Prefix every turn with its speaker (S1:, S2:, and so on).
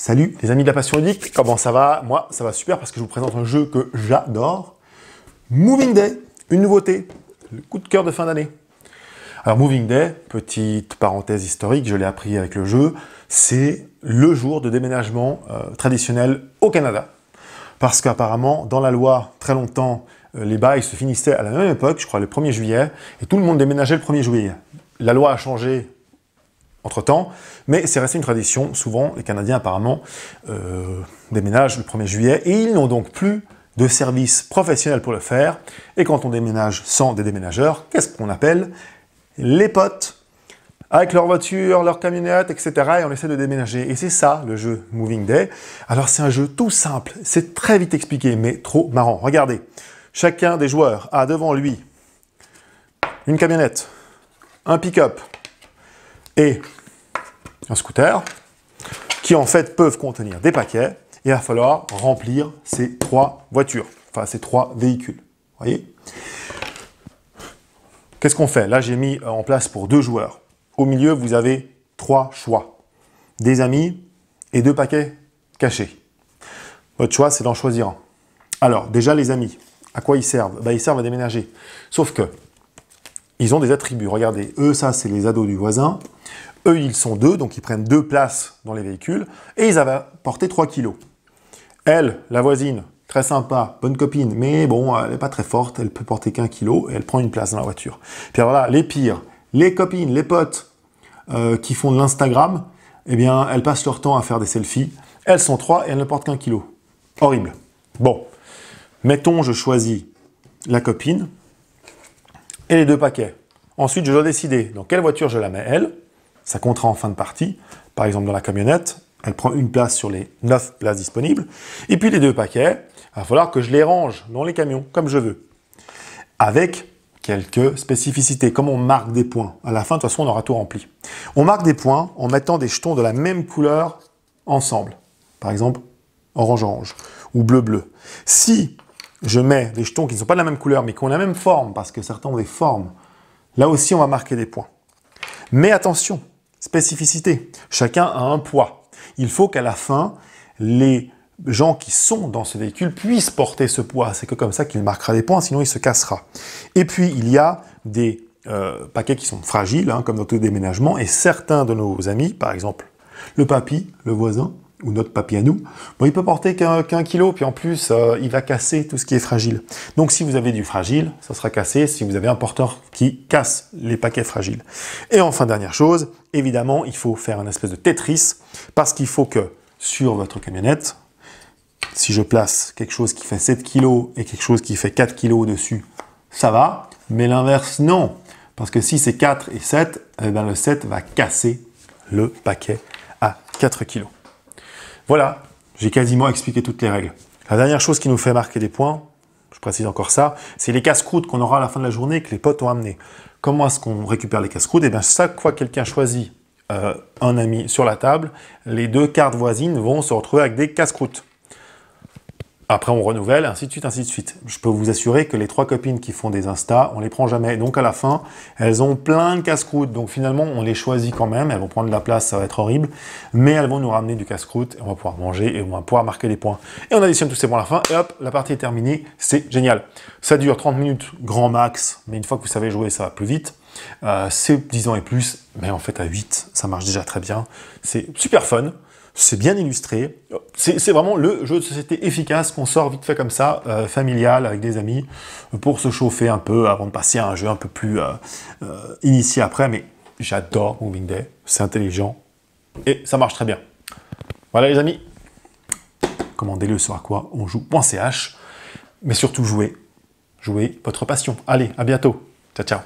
S1: Salut les amis de la passion ludique, comment ça va? Moi, ça va super parce que je vous présente un jeu que j'adore. Moving Day, une nouveauté, le coup de cœur de fin d'année. Alors Moving Day, petite parenthèse historique, je l'ai appris avec le jeu, c'est le jour de déménagement traditionnel au Canada. Parce qu'apparemment, dans la loi, très longtemps, les bails se finissaient à la même époque, je crois le 1er juillet, et tout le monde déménageait le 1er juillet. La loi a changé entre-temps, mais c'est resté une tradition. Souvent, les Canadiens, apparemment, déménagent le 1er juillet, et ils n'ont donc plus de service professionnel pour le faire. Et quand on déménage sans des déménageurs, qu'est-ce qu'on appelle? Les potes, avec leur voiture, leur camionnette, etc. Et on essaie de déménager. Et c'est ça, le jeu Moving Day. Alors, c'est un jeu tout simple. C'est très vite expliqué, mais trop marrant. Regardez, chacun des joueurs a devant lui une camionnette, un pick-up et un scooter qui, en fait, peuvent contenir des paquets. Et il va falloir remplir ces trois voitures, enfin, ces trois véhicules. Vous voyez? Qu'est-ce qu'on fait? Là, j'ai mis en place pour 2 joueurs. Au milieu, vous avez 3 choix. Des amis et 2 paquets cachés. Votre choix, c'est d'en choisir un. Alors, déjà, les amis, à quoi ils servent? Ils servent à déménager. Sauf que, ils ont des attributs. Regardez, eux, ça, c'est les ados du voisin. Eux, ils sont 2, donc ils prennent 2 places dans les véhicules. Et ils avaient porté 3 kilos. Elle, la voisine, très sympa, bonne copine, mais bon, elle n'est pas très forte, elle peut porter qu'1 kilo et elle prend une place dans la voiture. Puis alors là, les pires, les copines, les potes qui font de l'Instagram, eh bien, elles passent leur temps à faire des selfies. Elles sont 3 et elles ne portent qu'1 kilo. Horrible. Bon, mettons, je choisis la copine et les 2 paquets. Ensuite, je dois décider dans quelle voiture je la mets, elle. Ça comptera en fin de partie. Par exemple, dans la camionnette, elle prend une place sur les 9 places disponibles. Et puis les 2 paquets, il va falloir que je les range dans les camions, comme je veux. Avec quelques spécificités, comme on marque des points. À la fin, de toute façon, on aura tout rempli. On marque des points en mettant des jetons de la même couleur ensemble. Par exemple, orange-orange ou bleu-bleu. Si je mets des jetons qui ne sont pas de la même couleur, mais qui ont la même forme, parce que certains ont des formes, là aussi, on va marquer des points. Mais attention, spécificité, chacun a un poids. Il faut qu'à la fin, les gens qui sont dans ce véhicule puissent porter ce poids. C'est que comme ça qu'il marquera des points, sinon il se cassera. Et puis, il y a des paquets qui sont fragiles, comme notre déménagement, et certains de nos amis, par exemple le papy, le voisin, ou notre papy à nous, il peut porter qu'1 kilo, puis en plus, il va casser tout ce qui est fragile. Donc, si vous avez du fragile, ça sera cassé si vous avez un porteur qui casse les paquets fragiles. Et enfin, dernière chose, évidemment, il faut faire un espèce de Tetris, parce qu'il faut que, sur votre camionnette, si je place quelque chose qui fait 7 kg et quelque chose qui fait 4 kg au-dessus, ça va, mais l'inverse, non. Parce que si c'est 4 et 7, le 7 va casser le paquet à 4 kg. Voilà, j'ai quasiment expliqué toutes les règles. La dernière chose qui nous fait marquer des points, je précise encore ça, c'est les casse-croûtes qu'on aura à la fin de la journée que les potes ont amenés. Comment est-ce qu'on récupère les casse-croûtes? Eh bien, chaque fois que quelqu'un choisit un ami sur la table, les 2 cartes voisines vont se retrouver avec des casse-croûtes. Après, on renouvelle, ainsi de suite, ainsi de suite. Je peux vous assurer que les 3 copines qui font des Insta, on les prend jamais. Donc, à la fin, elles ont plein de casse-croûtes. Donc, finalement, on les choisit quand même. Elles vont prendre de la place, ça va être horrible. Mais elles vont nous ramener du casse-croûte. On va pouvoir manger et on va pouvoir marquer des points. Et on additionne tous ces points à la fin. Et hop, la partie est terminée. C'est génial. Ça dure 30 minutes, grand max. Mais une fois que vous savez jouer, ça va plus vite. C'est 10 ans et plus. Mais en fait, à 8, ça marche déjà très bien. C'est super fun. C'est bien illustré. C'est vraiment le jeu de société efficace qu'on sort vite fait comme ça, familial, avec des amis, pour se chauffer un peu avant de passer à un jeu un peu plus initié après. Mais j'adore Moving Day, c'est intelligent et ça marche très bien. Voilà les amis, commandez-le sur aquaonjoue.ch, mais surtout jouez votre passion. Allez, à bientôt. Ciao, ciao.